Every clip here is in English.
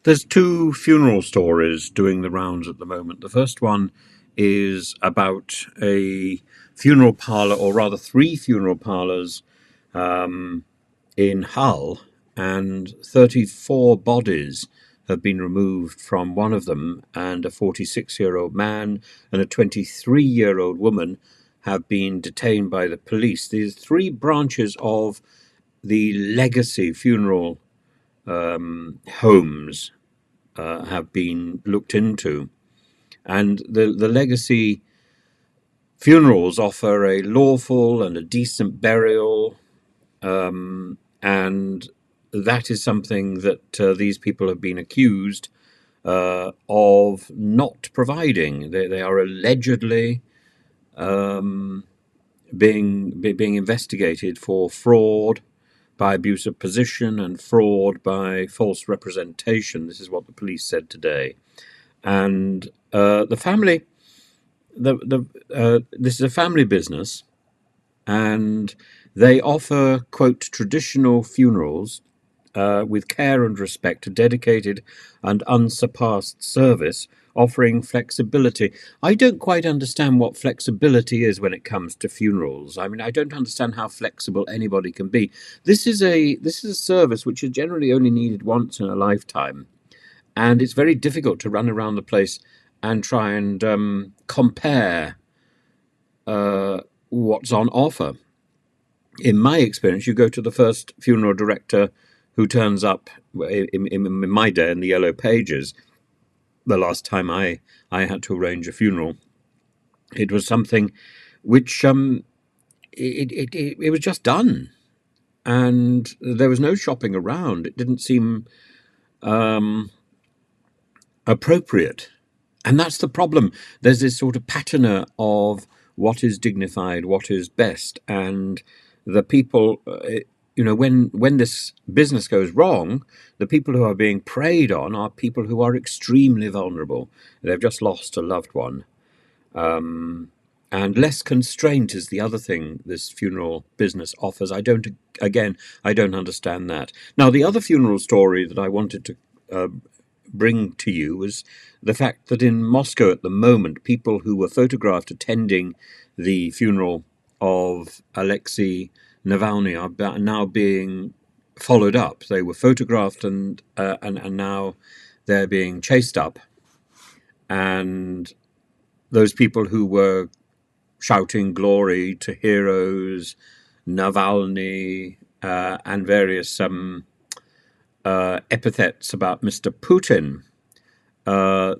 There's two funeral stories doing the rounds at the moment. The first one is about a funeral parlour, or rather three funeral parlours in Hull, and 34 bodies have been removed from one of them, and a 46-year-old man and a 23-year-old woman have been detained by the police. These three branches of the legacy funeral homes have been looked into. And the legacy funerals offer a lawful and a decent burial, and that is something that these people have been accused of not providing. They are allegedly being investigated for fraud by abuse of position and fraud by false representation. This is what the police said today. And the family, this is a family business, and they offer, quote, traditional funerals with care and respect, a dedicated and unsurpassed service, offering flexibility. I don't quite understand what flexibility is when it comes to funerals. I mean, I don't understand how flexible anybody can be. This is a service which is generally only needed once in a lifetime, and it's very difficult to run around the place and try and compare what's on offer. In my experience, you go to the first funeral director who turns up, in my day, in the Yellow Pages. The last time I had to arrange a funeral, it was something which it was just done, and there was no shopping around. It didn't seem appropriate, and that's the problem. There's this sort of patina of what is dignified, what is best, and the people, when this business goes wrong, the people who are being preyed on are people who are extremely vulnerable. They've just lost a loved one. And less constraint is the other thing this funeral business offers. I don't understand that. Now, the other funeral story that I wanted to bring to you was the fact that in Moscow at the moment, people who were photographed attending the funeral of Alexey Navalny are now being followed up. They were photographed and now they're being chased up. And those people who were shouting glory to heroes, Navalny, and various epithets about Mr. Putin,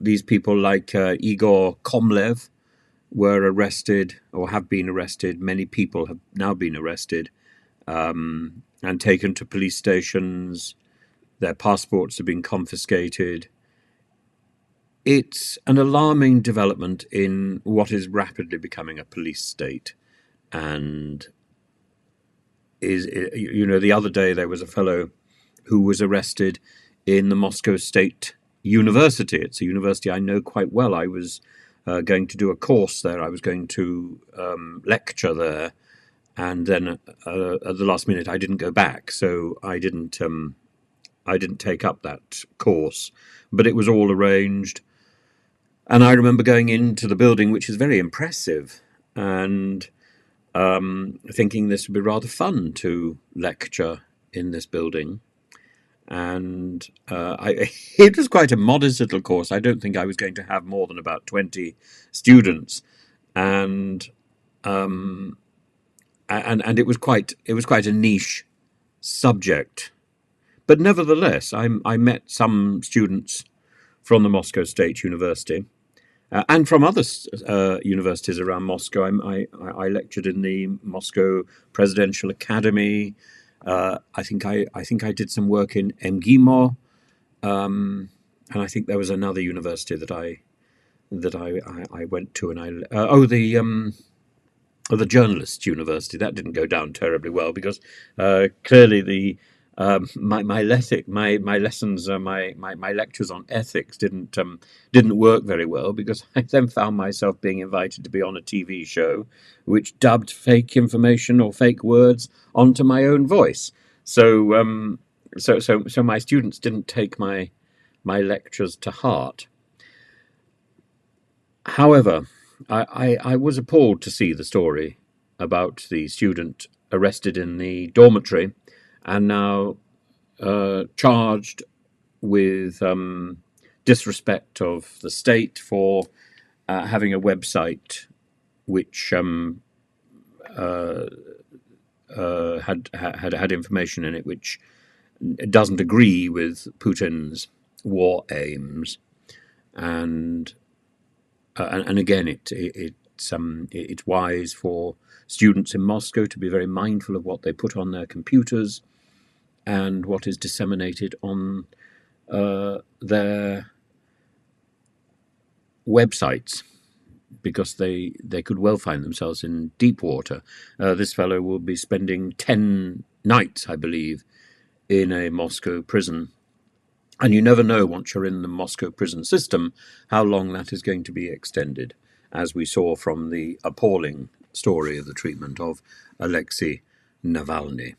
these people like Igor Komlev were arrested or have been arrested. Many people have now been arrested and taken to police stations. Their passports have been confiscated. It's an alarming development in what is rapidly becoming a police state. And the other day there was a fellow who was arrested in the Moscow State University. It's a university I know quite well. I was going to do a course there. I was going to lecture there, and then at the last minute I didn't go back, so I didn't take up that course. But it was all arranged, and I remember going into the building, which is very impressive, and thinking this would be rather fun to lecture in this building. And it was quite a modest little course. I don't think I was going to have more than about 20 students, and it was quite a niche subject. But nevertheless, I met some students from the Moscow State University and from other universities around Moscow. I lectured in the Moscow Presidential Academy. I think I did some work in MGIMO, and I think there was another university that I went to, and the Journalists' University. That didn't go down terribly well because clearly my lessons, my lectures on ethics didn't work very well, because I then found myself being invited to be on a TV show which dubbed fake information or fake words onto my own voice. So my students didn't take my my lectures to heart. However, I was appalled to see the story about the student arrested in the dormitory and now charged with disrespect of the state for having a website which had information in it which doesn't agree with Putin's war aims, and again, it's wise for students in Moscow to be very mindful of what they put on their computers and what is disseminated on their websites, because they could well find themselves in deep water. This fellow will be spending 10 nights, I believe, in a Moscow prison. And you never know, once you're in the Moscow prison system, how long that is going to be extended, as we saw from the appalling story of the treatment of Alexey Navalny.